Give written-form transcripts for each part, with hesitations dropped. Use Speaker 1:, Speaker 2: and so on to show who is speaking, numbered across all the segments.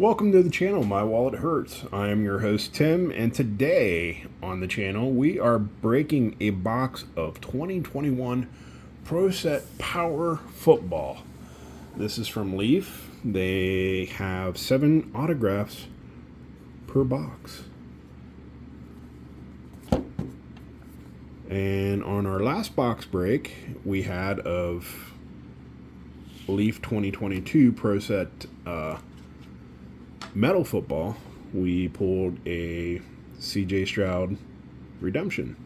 Speaker 1: Welcome to the channel, My Wallet Hurts. I am your host, Tim, and today on the channel we are breaking a box of 2021 Pro Set Power Football. This is from Leaf. They have 7 autographs per box. And on our last box break, we had of Leaf 2022 Pro Set Metal Football, we pulled a CJ Stroud redemption.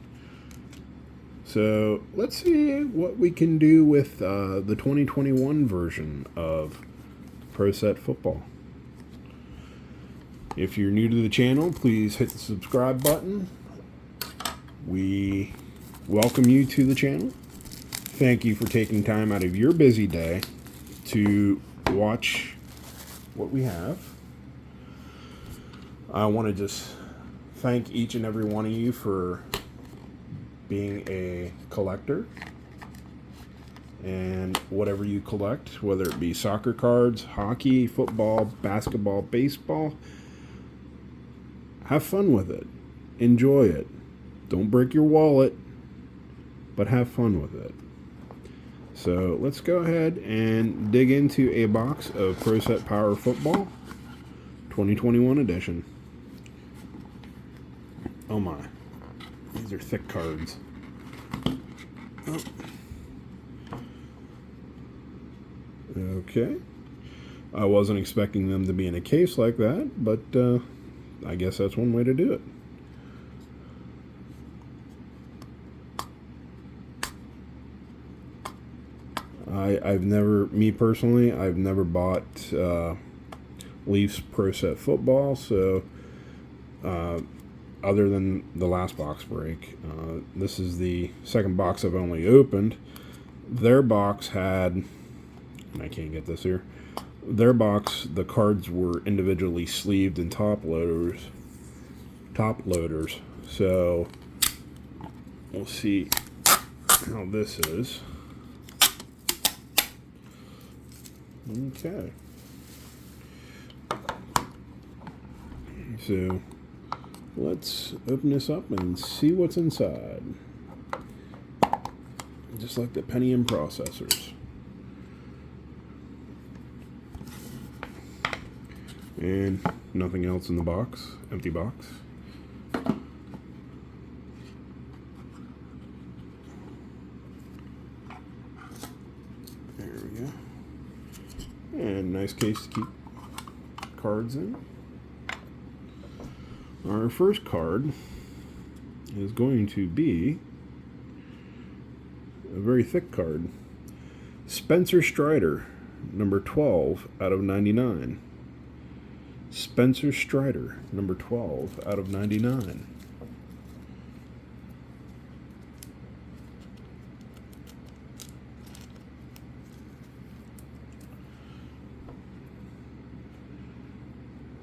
Speaker 1: So let's see what we can do with the 2021 version of Pro Set Football. If you're new to the channel, please hit the subscribe button. We welcome you to the channel. Thank you for taking time out of your busy day to watch what we have. I want to just thank each and every one of you for being a collector. And whatever you collect, whether it be soccer cards, hockey, football, basketball, baseball, have fun with it. Enjoy it. Don't break your wallet, but have fun with it. So let's go ahead and dig into a box of Pro Set Power Football 2021 edition. Oh my, these are thick cards. Oh. Okay. I wasn't expecting them to be in a case like that, but I guess that's one way to do it. I've never bought Leafs Pro Set Football, so other than the last box break, this is the second box I've only opened. Their box had, and I can't get this here, their box, the cards were individually sleeved in top loaders. So we'll see how this is. Okay. So let's open this up and see what's inside. Just like the Pentium processors. And nothing else in the box. Empty box. There we go. And nice case to keep cards in. Our first card is going to be a very thick card. Spencer Strider, number 12 out of 99. Spencer Strider, number 12 out of 99.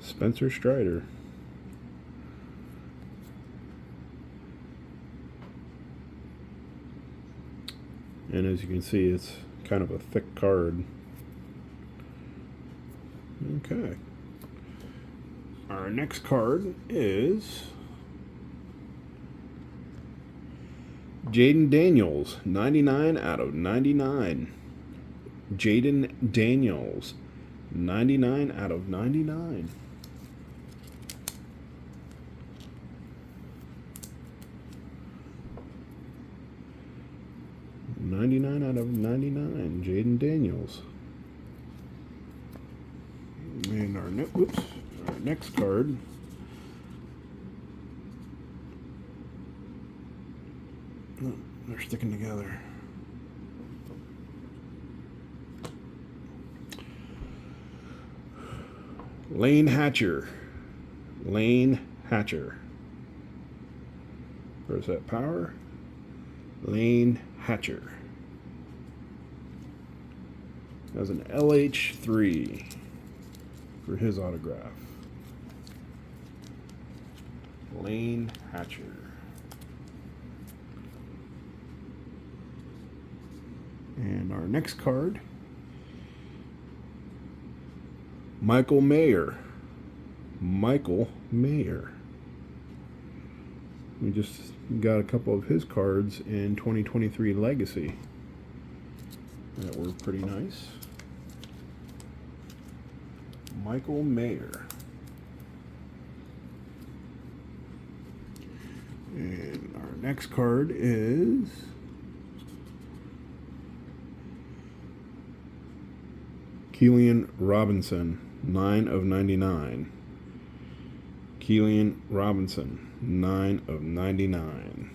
Speaker 1: Spencer Strider. And as you can see, it's kind of a thick card. Okay. Our next card is Jaden Daniels, 99 out of 99. Jaden Daniels, 99 out of 99. .99 out of 99, Jaden Daniels. And our next card oh, they're sticking together. Lane Hatcher. Pro Set Power. Lane Hatcher. As an LH3 for his autograph. Lane Hatcher. And our next card, Michael Mayer, Michael Mayer. We just got a couple of his cards in 2023 Legacy that were pretty nice. Michael Mayer. And our next card is Keelan Robinson, 9/99. Keelan Robinson, 9/99.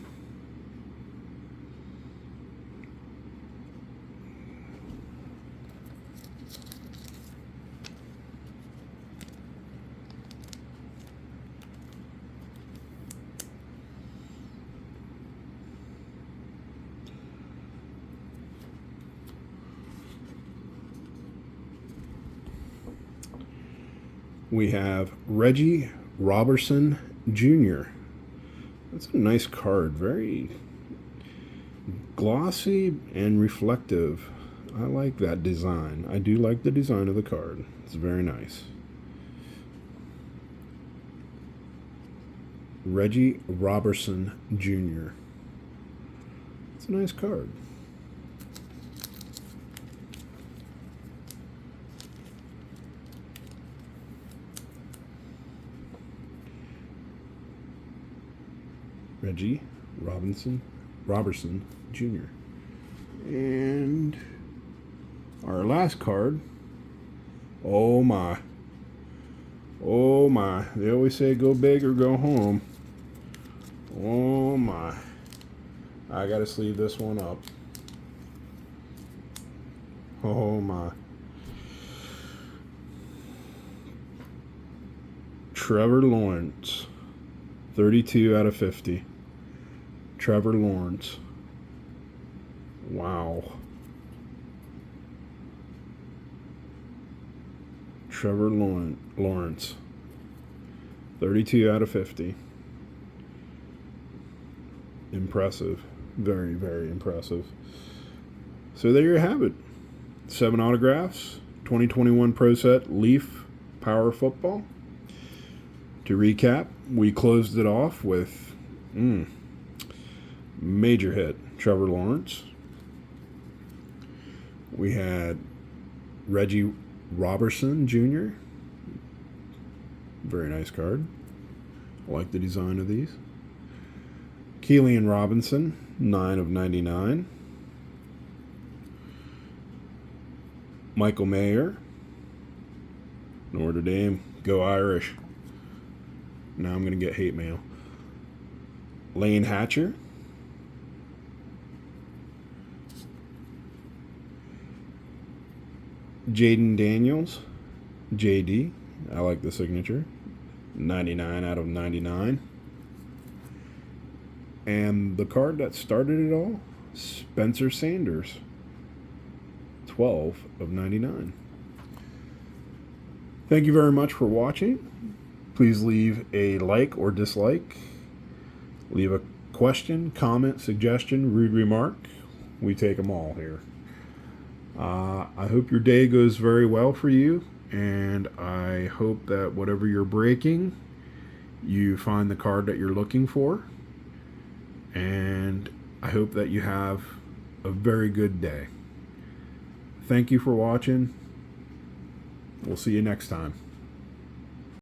Speaker 1: We have Reggie Robertson Jr. That's a nice card. Very glossy and reflective. I like that design. I do like the design of the card. It's very nice. Reggie Robertson Jr. It's a nice card. Reggie Robertson Jr. And our last card. Oh my. Oh my. They always say go big or go home. Oh my. I gotta sleeve this one up. Oh my. Trevor Lawrence. 32/50. Trevor Lawrence. Wow. Trevor Lawrence. 32/50. Impressive. Very, very impressive. So there you have it. 7 autographs. 2021 Pro Set Leaf Power Football. To recap, we closed it off with major hit, Trevor Lawrence. We had Reggie Robertson Jr. Very nice card. I like the design of these. Keelan Robinson, 9/99. Michael Mayer. Notre Dame, go Irish. Now I'm going to get hate mail. Lane Hatcher. Jaden Daniels. JD. I like the signature. 99/99. And the card that started it all, Spencer Sanders. 12/99. Thank you very much for watching. Please leave a like or dislike. Leave a question, comment, suggestion, rude remark. We take them all here. I hope your day goes very well for you, and I hope that whatever you're breaking, you find the card that you're looking for. And I hope that you have a very good day. Thank you for watching. We'll see you next time.